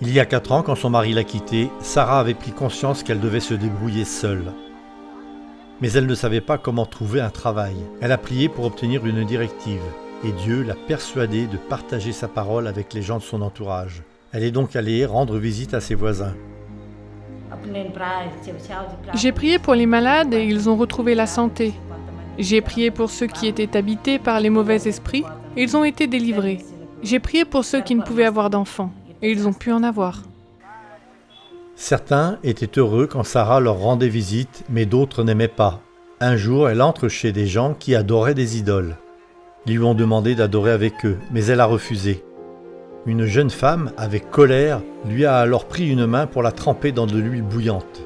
Il y a 4 ans, quand son mari l'a quittée, Sarah avait pris conscience qu'elle devait se débrouiller seule. Mais elle ne savait pas comment trouver un travail. Elle a prié pour obtenir une directive, et Dieu l'a persuadée de partager sa parole avec les gens de son entourage. Elle est donc allée rendre visite à ses voisins. J'ai prié pour les malades et ils ont retrouvé la santé. J'ai prié pour ceux qui étaient habités par les mauvais esprits et ils ont été délivrés. J'ai prié pour ceux qui ne pouvaient avoir d'enfants et ils ont pu en avoir. Certains étaient heureux quand Sarah leur rendait visite, mais d'autres n'aimaient pas. Un jour, elle entre chez des gens qui adoraient des idoles. Ils lui ont demandé d'adorer avec eux, mais elle a refusé. Une jeune femme, avec colère, lui a alors pris une main pour la tremper dans de l'huile bouillante.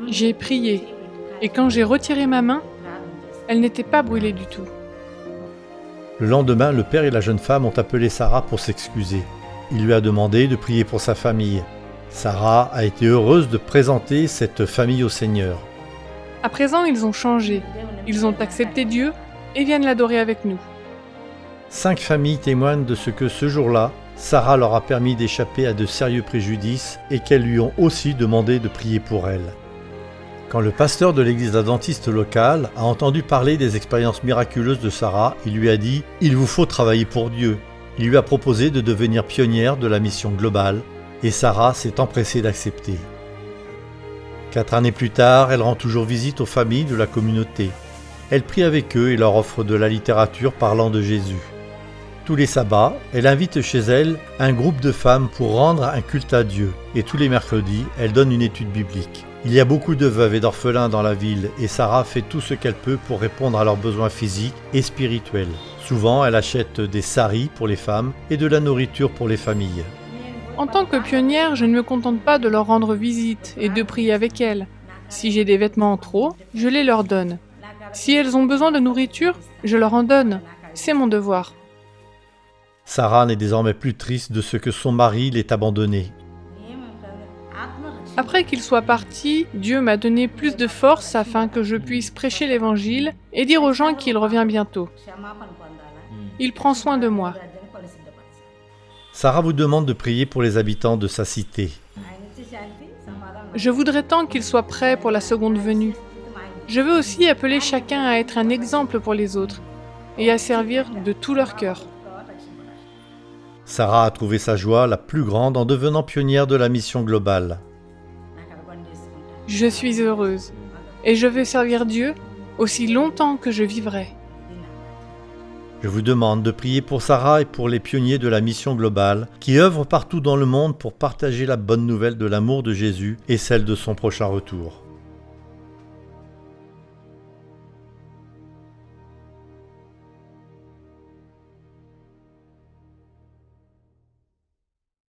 J'ai prié et quand j'ai retiré ma main, elle n'était pas brûlée du tout. Le lendemain, le père et la jeune femme ont appelé Sarah pour s'excuser. Il lui a demandé de prier pour sa famille. Sarah a été heureuse de présenter cette famille au Seigneur. À présent, ils ont changé. Ils ont accepté Dieu et viennent l'adorer avec nous. 5 familles témoignent de ce que ce jour-là, Sarah leur a permis d'échapper à de sérieux préjudices et qu'elles lui ont aussi demandé de prier pour elle. Quand le pasteur de l'église adventiste locale a entendu parler des expériences miraculeuses de Sarah, il lui a dit « Il vous faut travailler pour Dieu ». Il lui a proposé de devenir pionnière de la mission globale et Sarah s'est empressée d'accepter. 4 années plus tard, elle rend toujours visite aux familles de la communauté. Elle prie avec eux et leur offre de la littérature parlant de Jésus. Tous les sabbats, elle invite chez elle un groupe de femmes pour rendre un culte à Dieu. Et tous les mercredis, elle donne une étude biblique. Il y a beaucoup de veuves et d'orphelins dans la ville et Sarah fait tout ce qu'elle peut pour répondre à leurs besoins physiques et spirituels. Souvent, elle achète des saris pour les femmes et de la nourriture pour les familles. En tant que pionnière, je ne me contente pas de leur rendre visite et de prier avec elles. Si j'ai des vêtements en trop, je les leur donne. Si elles ont besoin de nourriture, je leur en donne. C'est mon devoir. Sarah n'est désormais plus triste de ce que son mari l'ait abandonnée. Après qu'il soit parti, Dieu m'a donné plus de force afin que je puisse prêcher l'Évangile et dire aux gens qu'il revient bientôt. Il prend soin de moi. Sarah vous demande de prier pour les habitants de sa cité. Je voudrais tant qu'ils soient prêts pour la seconde venue. Je veux aussi appeler chacun à être un exemple pour les autres et à servir de tout leur cœur. Sarah a trouvé sa joie la plus grande en devenant pionnière de la mission globale. Je suis heureuse et je veux servir Dieu aussi longtemps que je vivrai. Je vous demande de prier pour Sarah et pour les pionniers de la mission globale qui œuvrent partout dans le monde pour partager la bonne nouvelle de l'amour de Jésus et celle de son prochain retour.